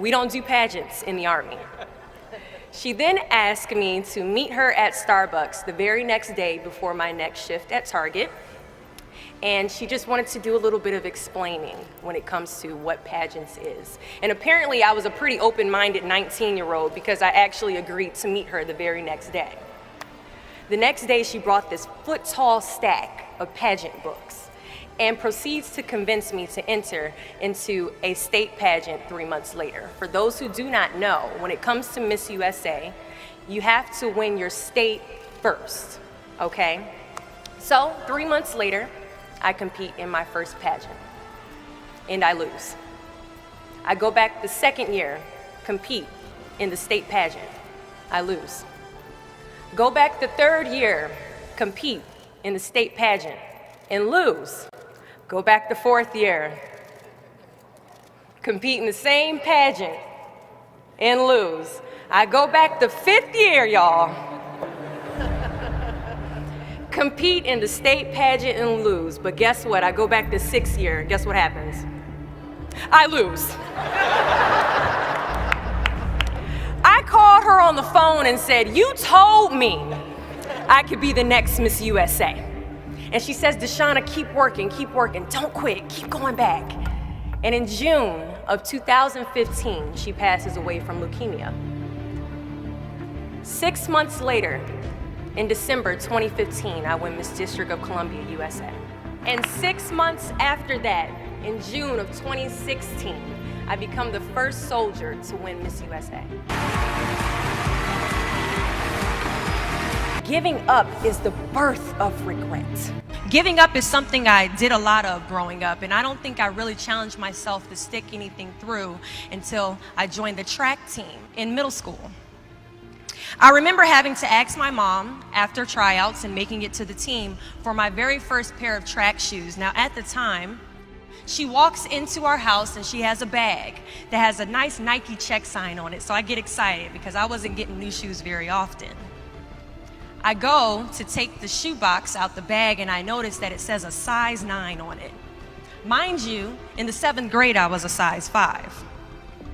We don't do pageants in the Army. She then asked me to meet her at Starbucks the very next day before my next shift at Target. And she just wanted to do a little bit of explaining when it comes to what pageants is. And apparently I was a pretty open-minded 19-year-old because I actually agreed to meet her the very next day. The next day she brought this foot-tall stack of pageant books and proceeds to convince me to enter into a state pageant 3 months later. For those who do not know, when it comes to Miss USA, you have to win your state first, okay? So 3 months later, I compete in my first pageant, and I lose. I go back the second year, compete in the state pageant, I lose. Go back the third year, compete in the state pageant, and lose. Go back the fourth year, compete in the same pageant, and lose. I go back the fifth year, y'all. Compete in the state pageant and lose. But guess what? I go back the sixth year. Guess what happens? I lose. I called her on the phone and said, "You told me I could be the next Miss USA." And she says, "Deshauna, keep working, don't quit, keep going back." And in June of 2015, she passes away from leukemia. 6 months later, in December 2015, I win Miss District of Columbia, USA. And 6 months after that, in June of 2016, I become the first soldier to win Miss USA. Giving up is the birth of regret. Giving up is something I did a lot of growing up, and I don't think I really challenged myself to stick anything through until I joined the track team in middle school. I remember having to ask my mom after tryouts and making it to the team for my very first pair of track shoes. Now at the time, she walks into our house and she has a bag that has a nice Nike check sign on it, so I get excited because I wasn't getting new shoes very often. I go to take the shoe box out the bag and I notice that it says a size 9 on it. Mind you, in the 7th grade I was a size 5.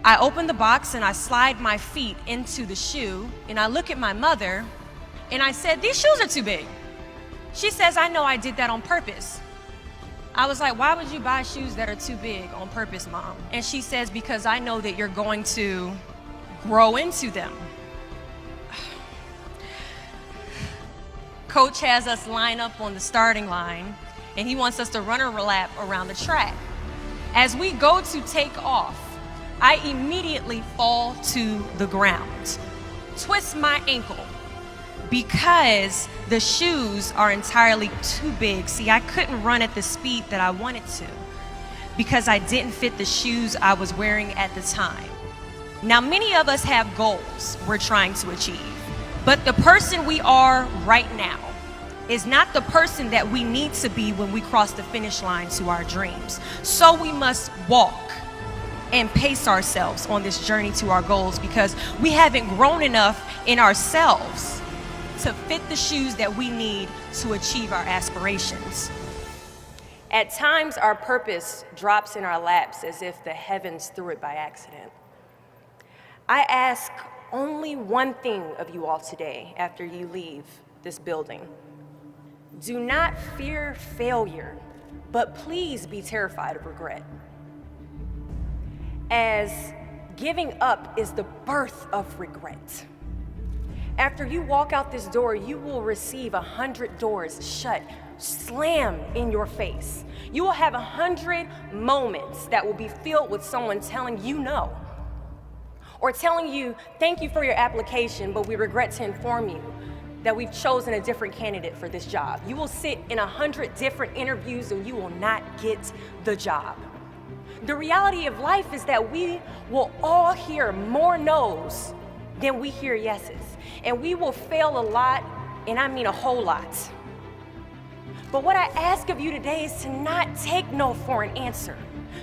I open the box and I slide my feet into the shoe and I look at my mother and I said, "These shoes are too big." She says, "I know, I did that on purpose." I was like, "Why would you buy shoes that are too big on purpose, Mom?" And she says, "Because I know that you're going to grow into them." Coach has us line up on the starting line and he wants us to run a lap around the track. As we go to take off, I immediately fall to the ground, twist my ankle because the shoes are entirely too big. See, I couldn't run at the speed that I wanted to because I didn't fit the shoes I was wearing at the time. Now, many of us have goals we're trying to achieve, but the person we are right now is not the person that we need to be when we cross the finish line to our dreams. So we must walk and pace ourselves on this journey to our goals because we haven't grown enough in ourselves to fit the shoes that we need to achieve our aspirations. At times, our purpose drops in our laps as if the heavens threw it by accident. I ask only one thing of you all today after you leave this building. Do not fear failure, but please be terrified of regret. As giving up is the birth of regret. After you walk out this door, you will receive 100 doors shut, slam in your face. You will have 100 moments that will be filled with someone telling you no, or telling you, "Thank you for your application, but we regret to inform you that we've chosen a different candidate for this job." You will sit in 100 different interviews and you will not get the job. The reality of life is that we will all hear more no's than we hear yeses. And we will fail a lot, and I mean a whole lot. But what I ask of you today is to not take no for an answer.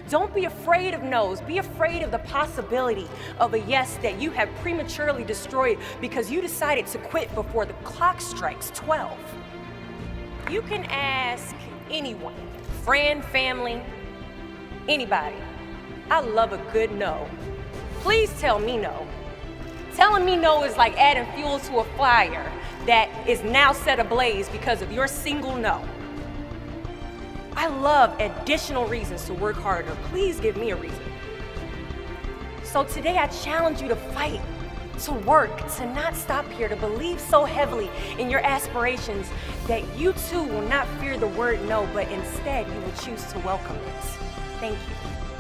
Don't be afraid of no's. Be afraid of the possibility of a yes that you have prematurely destroyed because you decided to quit before the clock strikes 12. You can ask anyone, friend, family, anybody. I love a good no. Please tell me no. Telling me no is like adding fuel to a fire that is now set ablaze because of your single no. I love additional reasons to work harder. Please give me a reason. So today I challenge you to fight, to work, to not stop here, to believe so heavily in your aspirations that you too will not fear the word no, but instead you will choose to welcome it. Thank you.